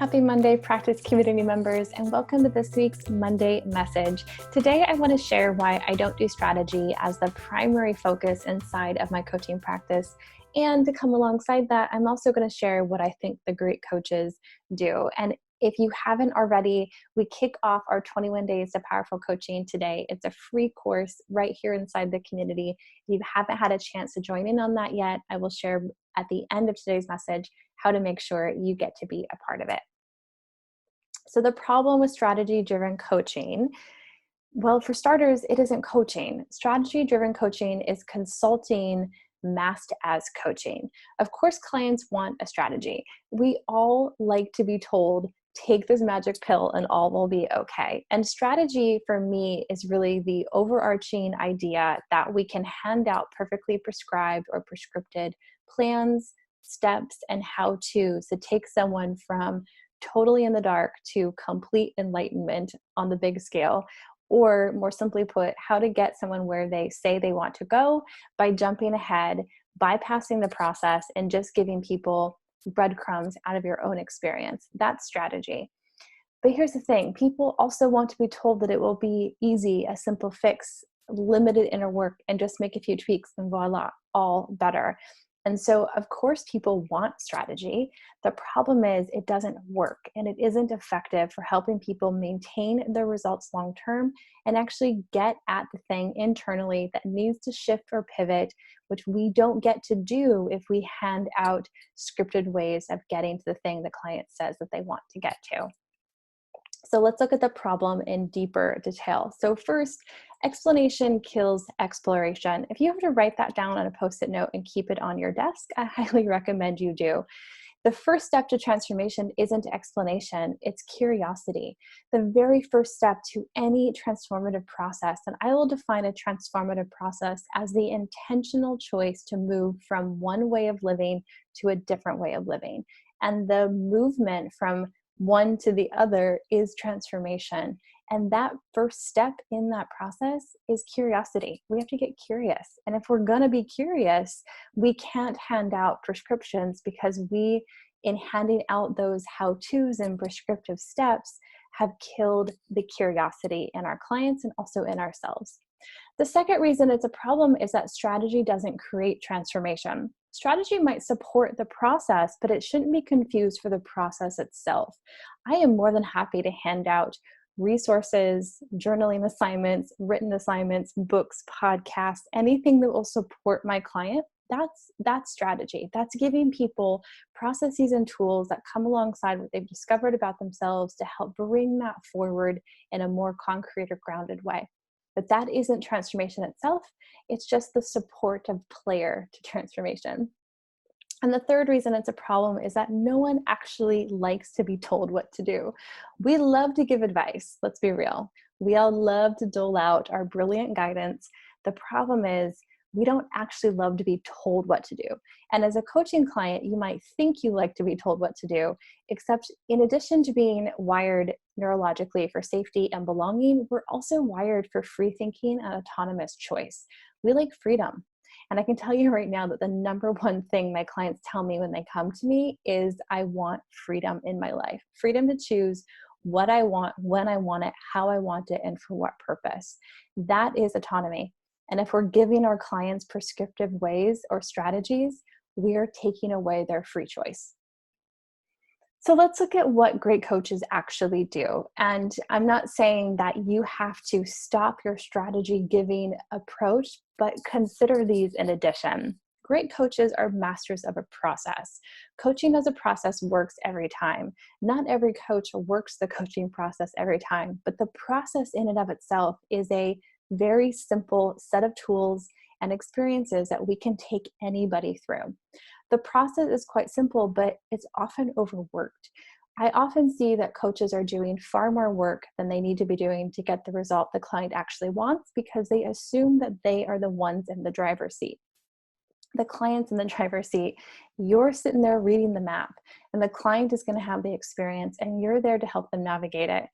Happy Monday, Practice community members, and welcome to this week's Monday message. Today, I want to share why I don't do strategy as the primary focus inside of my coaching practice. And to come alongside that, I'm also going to share what I think the great coaches do. And if you haven't already, we kick off our 21 Days to Powerful Coaching today. It's a free course right here inside the community. If you haven't had a chance to join in on that yet, I will share at the end of today's message how to make sure you get to be a part of it. So the problem with strategy-driven coaching, well, for starters, it isn't coaching. Strategy-driven coaching is consulting masked as coaching. Of course, clients want a strategy. We all like to be told, take this magic pill and all will be okay. And strategy for me is really the overarching idea that we can hand out perfectly prescribed or prescripted plans, steps, and how-tos to take someone from totally in the dark to complete enlightenment on the big scale, or more simply put, how to get someone where they say they want to go by jumping ahead, bypassing the process, and just giving people breadcrumbs out of your own experience. That's strategy. But here's the thing, people also want to be told that it will be easy, a simple fix, limited inner work, and just make a few tweaks and voila, all better. And so, of course, people want strategy. The problem is it doesn't work and it isn't effective for helping people maintain their results long term and actually get at the thing internally that needs to shift or pivot, which we don't get to do if we hand out scripted ways of getting to the thing the client says that they want to get to. So let's look at the problem in deeper detail. So first, explanation kills exploration. If you have to write that down on a Post-it note and keep it on your desk, I highly recommend you do. The first step to transformation isn't explanation, it's curiosity. The very first step to any transformative process, and I will define a transformative process as the intentional choice to move from one way of living to a different way of living. And the movement from one to the other is transformation. And that first step in that process is curiosity. We have to get curious. And if we're going to be curious, we can't hand out prescriptions because we, in handing out those how-tos and prescriptive steps, have killed the curiosity in our clients and also in ourselves. The second reason it's a problem is that strategy doesn't create transformation. Strategy might support the process, but it shouldn't be confused for the process itself. I am more than happy to hand out resources, journaling assignments, written assignments, books, podcasts, anything that will support my client. That's strategy. That's giving people processes and tools that come alongside what they've discovered about themselves to help bring that forward in a more concrete or grounded way. But that isn't transformation itself. It's just the supportive player to transformation. And the third reason it's a problem is that no one actually likes to be told what to do. We love to give advice, let's be real. We all love to dole out our brilliant guidance. The problem is we don't actually love to be told what to do. And as a coaching client, you might think you like to be told what to do, except in addition to being wired neurologically for safety and belonging, we're also wired for free thinking and autonomous choice. We like freedom. And I can tell you right now that the number one thing my clients tell me when they come to me is I want freedom in my life. Freedom to choose what I want, when I want it, how I want it, and for what purpose. That is autonomy. And if we're giving our clients prescriptive ways or strategies, we're taking away their free choice. So let's look at what great coaches actually do. And I'm not saying that you have to stop your strategy giving approach, but consider these in addition. Great coaches are masters of a process. Coaching as a process works every time. Not every coach works the coaching process every time, but the process in and of itself is a very simple set of tools and experiences that we can take anybody through. The process is quite simple, but it's often overworked. I often see that coaches are doing far more work than they need to be doing to get the result the client actually wants because they assume that they are the ones in the driver's seat. The client's in the driver's seat, you're sitting there reading the map, and the client is going to have the experience, and you're there to help them navigate it.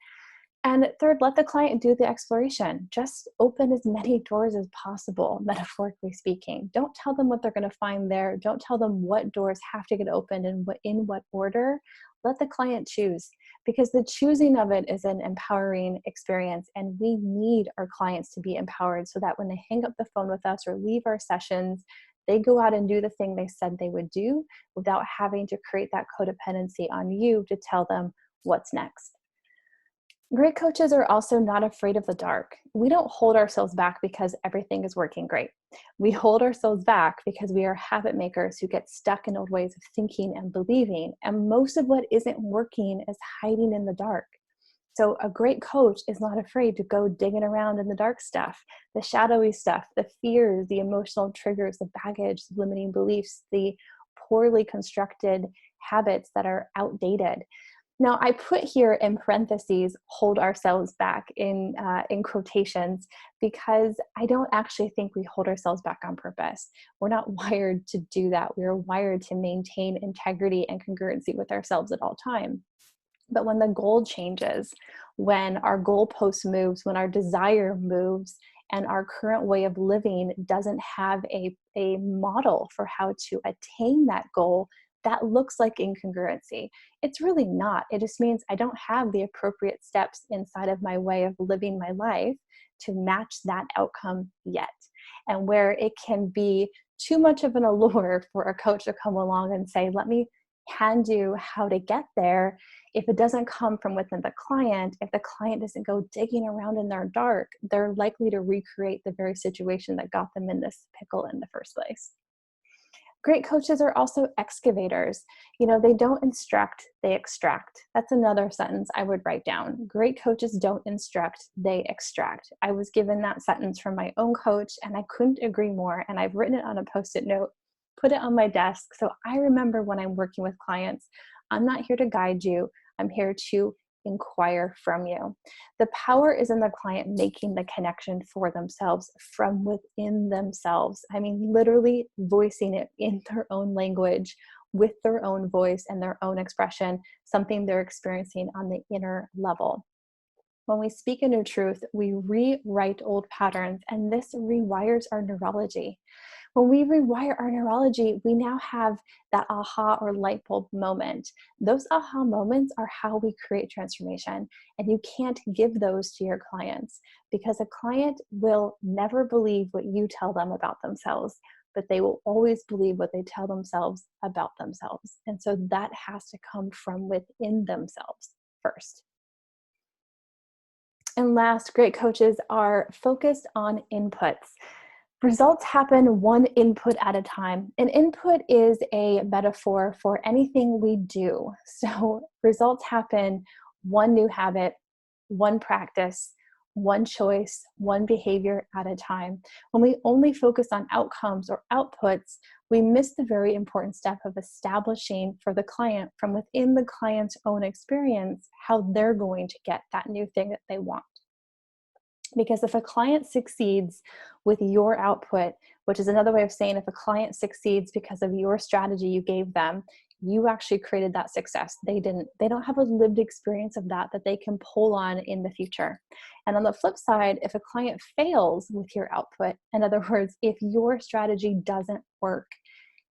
And third, let the client do the exploration. Just open as many doors as possible, metaphorically speaking. Don't tell them what they're going to find there. Don't tell them what doors have to get opened and in what order. Let the client choose, because the choosing of it is an empowering experience. And we need our clients to be empowered so that when they hang up the phone with us or leave our sessions, they go out and do the thing they said they would do without having to create that codependency on you to tell them what's next. Great coaches are also not afraid of the dark. We don't hold ourselves back because everything is working great. We hold ourselves back because we are habit makers who get stuck in old ways of thinking and believing. And most of what isn't working is hiding in the dark. So a great coach is not afraid to go digging around in the dark stuff, the shadowy stuff, the fears, the emotional triggers, the baggage, the limiting beliefs, the poorly constructed habits that are outdated. Now, I put here in parentheses, hold ourselves back in quotations, because I don't actually think we hold ourselves back on purpose. We're not wired to do that. We're wired to maintain integrity and congruency with ourselves at all times. But when the goal changes, when our goalpost moves, when our desire moves, and our current way of living doesn't have a model for how to attain that goal, that looks like incongruency. It's really not. It just means I don't have the appropriate steps inside of my way of living my life to match that outcome yet. And where it can be too much of an allure for a coach to come along and say, let me hand you how to get there. If it doesn't come from within the client, if the client doesn't go digging around in their dark, they're likely to recreate the very situation that got them in this pickle in the first place. Great coaches are also excavators. They don't instruct, they extract. That's another sentence I would write down. Great coaches don't instruct, they extract. I was given that sentence from my own coach, and I couldn't agree more. And I've written it on a Post-it note, put it on my desk. So I remember when I'm working with clients, I'm not here to guide you. I'm here to inquire from you. The power is in the client making the connection for themselves from within themselves. I mean, literally voicing it in their own language, with their own voice and their own expression, something they're experiencing on the inner level. When we speak a new truth, we rewrite old patterns, and this rewires our neurology. When we rewire our neurology, we now have that aha or light bulb moment. Those aha moments are how we create transformation. And you can't give those to your clients, because a client will never believe what you tell them about themselves, but they will always believe what they tell themselves about themselves. And so that has to come from within themselves first. And last, great coaches are focused on inputs. Results happen one input at a time. An input is a metaphor for anything we do. So results happen one new habit, one practice, one choice, one behavior at a time. When we only focus on outcomes or outputs, we miss the very important step of establishing for the client, from within the client's own experience, how they're going to get that new thing that they want. Because if a client succeeds with your output, which is another way of saying if a client succeeds because of your strategy you gave them, you actually created that success. They didn't. They don't have a lived experience of that they can pull on in the future. And on the flip side, if a client fails with your output, in other words, if your strategy doesn't work,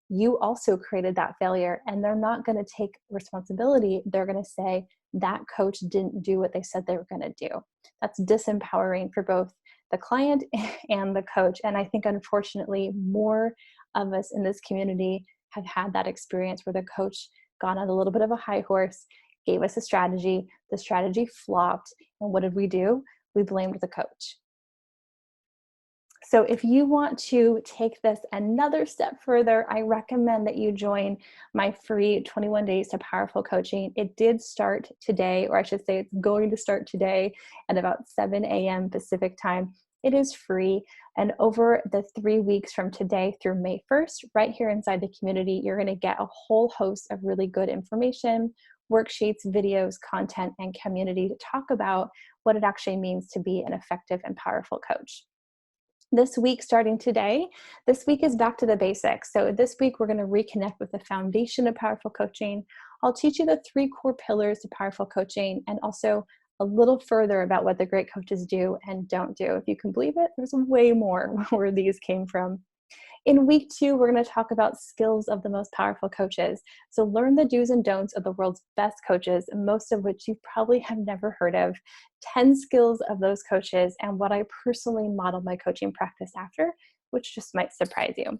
you also created that failure, and they're not going to take responsibility. They're going to say that coach didn't do what they said they were going to do. That's disempowering for both the client and the coach. And I think, unfortunately, more of us in this community have had that experience where the coach got on a little bit of a high horse, gave us a strategy, the strategy flopped, and what did we do? We blamed the coach. So if you want to take this another step further, I recommend that you join my free 21 Days to Powerful Coaching. It did start today, or I should say it's going to start today at about 7 a.m. Pacific time. It is free. And over the 3 weeks from today through May 1st, right here inside the community, you're going to get a whole host of really good information, worksheets, videos, content, and community to talk about what it actually means to be an effective and powerful coach. This week, starting today, this week is back to the basics. So this week, we're going to reconnect with the foundation of powerful coaching. I'll teach you the 3 core pillars to powerful coaching, and also a little further about what the great coaches do and don't do. If you can believe it, there's way more where these came from. In week 2, we're going to talk about skills of the most powerful coaches. So learn the do's and don'ts of the world's best coaches, most of which you probably have never heard of, 10 skills of those coaches, and what I personally model my coaching practice after, which just might surprise you.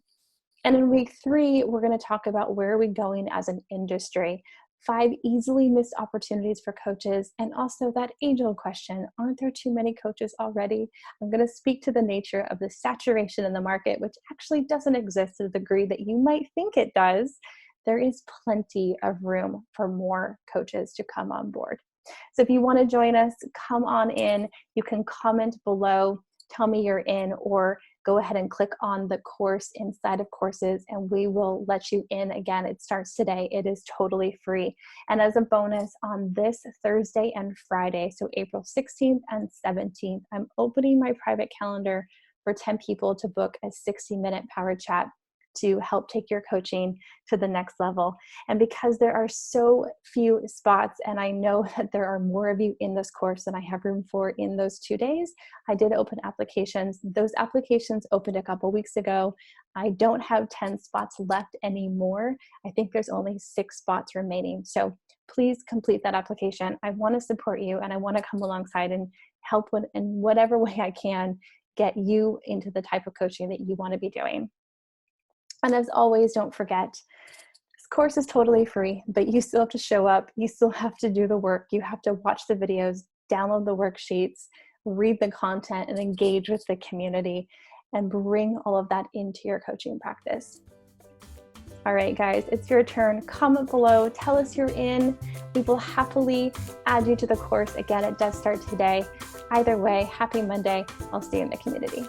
And in week 3, we're going to talk about where are we going as an industry, 5 easily missed opportunities for coaches, and also that age-old question, aren't there too many coaches already? I'm going to speak to the nature of the saturation in the market, which actually doesn't exist to the degree that you might think it does. There is plenty of room for more coaches to come on board. So if you want to join us, come on in. You can comment below, tell me you're in, or go ahead and click on the course inside of courses and we will let you in. Again, it starts today. It is totally free. And as a bonus, on this Thursday and Friday, so April 16th and 17th, I'm opening my private calendar for 10 people to book a 60-minute power chat to help take your coaching to the next level. And because there are so few spots, and I know that there are more of you in this course than I have room for in those 2 days, I did open applications. Those applications opened a couple weeks ago. I don't have 10 spots left anymore. I think there's only 6 spots remaining. So please complete that application. I want to support you and I want to come alongside and help in whatever way I can get you into the type of coaching that you want to be doing. And as always, don't forget, this course is totally free, but you still have to show up. You still have to do the work. You have to watch the videos, download the worksheets, read the content, and engage with the community and bring all of that into your coaching practice. All right, guys, it's your turn. Comment below. Tell us you're in. We will happily add you to the course. Again, it does start today. Either way, happy Monday. I'll see you in the community.